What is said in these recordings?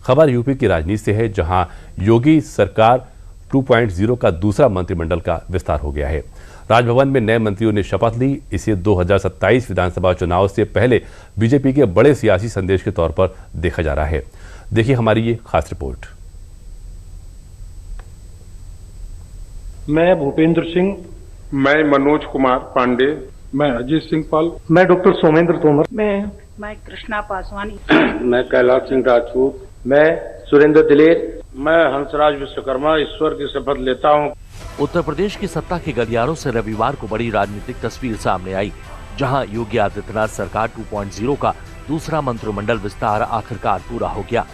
खबर यूपी की राजनीति से है, जहां योगी सरकार 2.0 का दूसरा मंत्रिमंडल का विस्तार हो गया है। राजभवन में नए मंत्रियों ने शपथ ली। इसे 2027 विधानसभा चुनाव से पहले बीजेपी के बड़े सियासी संदेश के तौर पर देखा जा रहा है। देखिए हमारी ये खास रिपोर्ट। मैं भूपेंद्र सिंह, मैं मनोज कुमार पांडे, मैं अजीत सिंह पाल, मैं डॉक्टर सोमेंद्र तोमर, मैं कृष्णा पासवानी, मैं कैलाश सिंह राजपूत, मैं सुरेंद्र दिलेर, मैं हंसराज विश्वकर्मा ईश्वर की शपथ लेता हूं। उत्तर प्रदेश की सत्ता के गलियारों से रविवार को बड़ी राजनीतिक तस्वीर सामने आई, जहां योगी आदित्यनाथ सरकार 2.0 का दूसरा मंत्रिमंडल विस्तार आखिरकार पूरा हो गया।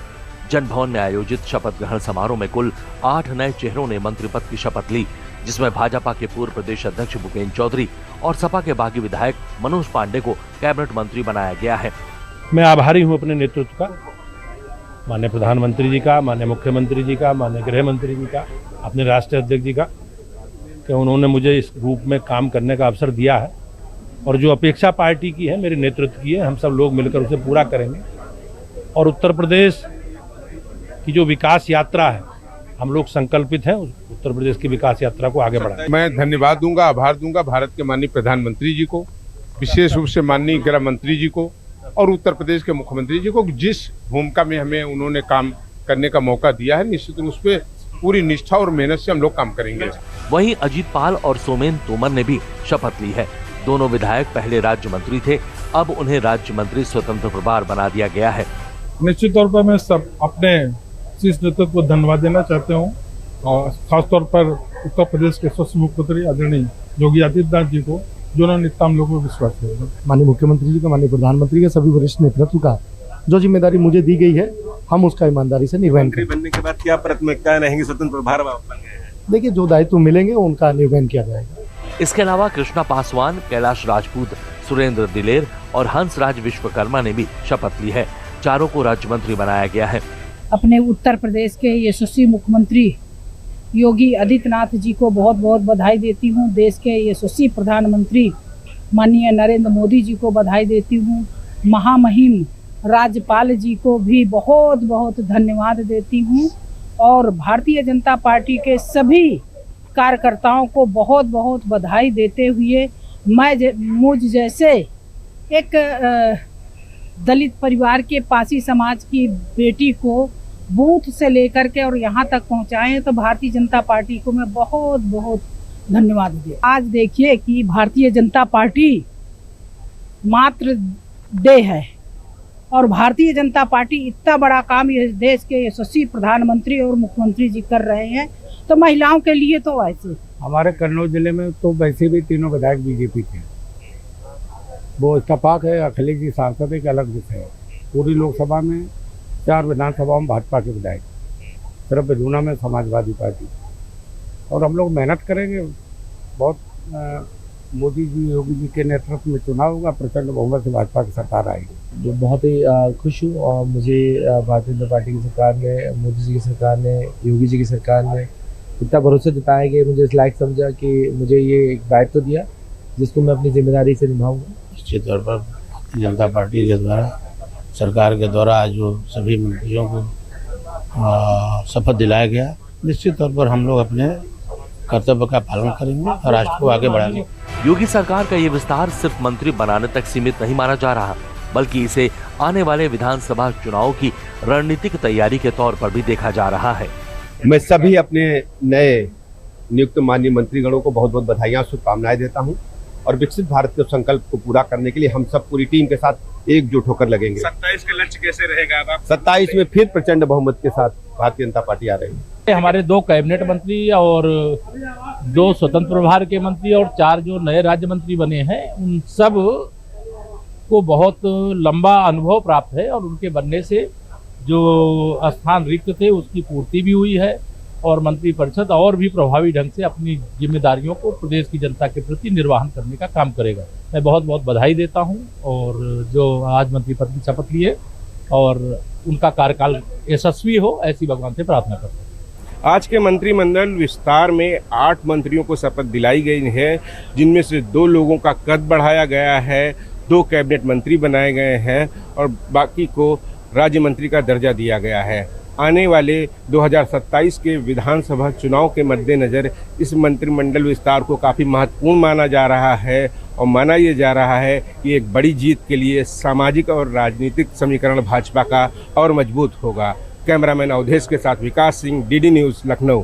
जनभवन में आयोजित शपथ ग्रहण समारोह में कुल 8 नए चेहरों ने मंत्री पद की शपथ ली, जिसमें भाजपा के पूर्व प्रदेश अध्यक्ष भूपेंद्र चौधरी और सपा के बागी विधायक मनोज पांडे को कैबिनेट मंत्री बनाया गया है। मैं आभारी हूं अपने नेतृत्व का, माननीय प्रधानमंत्री जी का, माननीय मुख्यमंत्री जी का, माननीय गृह मंत्री जी का, अपने राष्ट्रीय अध्यक्ष जी का, कि उन्होंने मुझे इस रूप में काम करने का अवसर दिया है। और जो अपेक्षा पार्टी की है, मेरे नेतृत्व की है, हम सब लोग मिलकर उसे पूरा करेंगे। और उत्तर प्रदेश की जो विकास यात्रा है, हम लोग संकल्पित हैं उत्तर प्रदेश की विकास यात्रा को आगे बढ़ाएं। मैं धन्यवाद दूंगा, आभार दूंगा भारत के माननीय प्रधानमंत्री जी को, विशेष रूप से माननीय गृह मंत्री जी को और उत्तर प्रदेश के मुख्यमंत्री जी को, जिस भूमिका में हमें उन्होंने काम करने का मौका दिया है। निश्चित रूप से पूरी निष्ठा और मेहनत से हम लोग काम करेंगे। वहीं अजीत पाल और सोमेंद्र तोमर ने भी शपथ ली है। दोनों विधायक पहले राज्य मंत्री थे, अब उन्हें राज्य मंत्री स्वतंत्र प्रभार बना दिया गया है। निश्चित तौर पर मैं सब अपने शीर्ष नेतृत्व को धन्यवाद देना चाहते हूँ, और खासतौर पर उत्तर प्रदेश के यशस्वी मुख्यमंत्री आदरणीय योगी आदित्यनाथ जी को, जिन्होंने इतना हम लोगों को विश्वास किया। माननीय मुख्यमंत्री जी का, माननीय प्रधानमंत्री के, सभी वरिष्ठ नेतृत्व का जो जिम्मेदारी मुझे दी गई है, हम उसका ईमानदारी से निर्वहन करेंगे। बनने के बाद क्या प्राथमिकताएं रहेंगी? स्वतंत्र प्रभार बन गए हैं। देखिए, जो दायित्व मिलेंगे उनका निर्वहन किया जाएगा। इसके अलावा कृष्णा पासवान, कैलाश राजपूत, सुरेंद्र दिलेर और हंसराज विश्वकर्मा ने भी शपथ ली है। चारों को राज्य मंत्री बनाया गया है। अपने उत्तर प्रदेश के यशस्वी मुख्यमंत्री योगी आदित्यनाथ जी को बहुत बहुत बधाई देती हूँ। देश के यशस्वी प्रधानमंत्री माननीय नरेंद्र मोदी जी को बधाई देती हूँ। महामहिम राज्यपाल जी को भी बहुत बहुत धन्यवाद देती हूँ। और भारतीय जनता पार्टी के सभी कार्यकर्ताओं को बहुत बहुत बधाई देते हुए, मैं मुझ जैसे एक दलित परिवार के पासी समाज की बेटी को बूथ से लेकर के और यहाँ तक पहुँचाएं, तो भारतीय जनता पार्टी को मैं बहुत बहुत धन्यवाद दूँ। आज देखिए कि भारतीय जनता पार्टी मात्र डे है, और भारतीय जनता पार्टी इतना बड़ा काम ये देश के यशस्वी प्रधानमंत्री और मुख्यमंत्री जी कर रहे हैं, तो महिलाओं के लिए तो वैसे हमारे कन्नौज जिले में तो वैसे भी तीनों विधायक बीजेपी के, वो इत्तेफाक है। अखिलेश जी सांसद एक अलग विषय है। पूरी लोकसभा में 4 विधानसभाओं में भाजपा के विधायक, सिर्फ बिजूना में समाजवादी पार्टी। और हम लोग मेहनत करेंगे बहुत। मोदी जी, योगी जी के नेतृत्व में चुनाव होगा, प्रचंड बहुमत से भाजपा की सरकार आएगी। जो बहुत ही खुश हूँ, और मुझे भारतीय जनता पार्टी की सरकार ने, मोदी जी की सरकार ने, योगी जी की सरकार ने इतना भरोसा जताया कि मुझे इस लायक समझा कि मुझे ये एक दायित्व दिया, जिसको मैं अपनी जिम्मेदारी से निभाऊंगा। निश्चित तौर पर भारतीय जनता पार्टी के द्वारा, सरकार के द्वारा जो सभी मंत्रियों को शपथ दिलाया गया, निश्चित तौर पर हम लोग अपने कर्तव्य का पालन करेंगे और राष्ट्र को आगे बढ़ाएंगे। योगी सरकार का ये विस्तार सिर्फ मंत्री बनाने तक सीमित नहीं माना जा रहा, बल्कि इसे आने वाले विधानसभा चुनाव की रणनीतिक तैयारी के तौर पर भी देखा जा रहा है। मैं सभी अपने नए नियुक्त माननीय मंत्रीगणों को बहुत बहुत बधाइयाँ, शुभकामनाएं देता हूं, और विकसित भारत के संकल्प को पूरा करने के लिए हम सब पूरी टीम के साथ एकजुट होकर लगेंगे। 27 का लक्ष्य कैसे रहेगा? 27 में फिर प्रचंड बहुमत के साथ भारतीय जनता पार्टी आ रही है। हमारे 2 कैबिनेट मंत्री और 2 स्वतंत्र प्रभार के मंत्री और 4 जो नए राज्य मंत्री बने हैं, उन सब को बहुत लंबा अनुभव प्राप्त है, और उनके बनने से जो स्थान रिक्त थे उसकी पूर्ति भी हुई है, और मंत्रिपरिषद और भी प्रभावी ढंग से अपनी जिम्मेदारियों को प्रदेश की जनता के प्रति निर्वहन करने का काम करेगा। मैं बहुत बहुत बधाई देता हूं, और जो आज मंत्री पद की शपथ लिए और उनका कार्यकाल यशस्वी हो, ऐसी भगवान से प्रार्थना करता हूं। आज के मंत्रिमंडल विस्तार में 8 मंत्रियों को शपथ दिलाई गई है, जिनमें से 2 लोगों का कद बढ़ाया गया है, 2 कैबिनेट मंत्री बनाए गए हैं, और बाकी को राज्य मंत्री का दर्जा दिया गया है। आने वाले 2027 के विधानसभा चुनाव के मद्देनज़र इस मंत्रिमंडल विस्तार को काफ़ी महत्वपूर्ण माना जा रहा है और माना ये जा रहा है कि एक बड़ी जीत के लिए सामाजिक और राजनीतिक समीकरण भाजपा का और मजबूत होगा। कैमरामैन अवधेश के साथ विकास सिंह, डीडी न्यूज़, लखनऊ।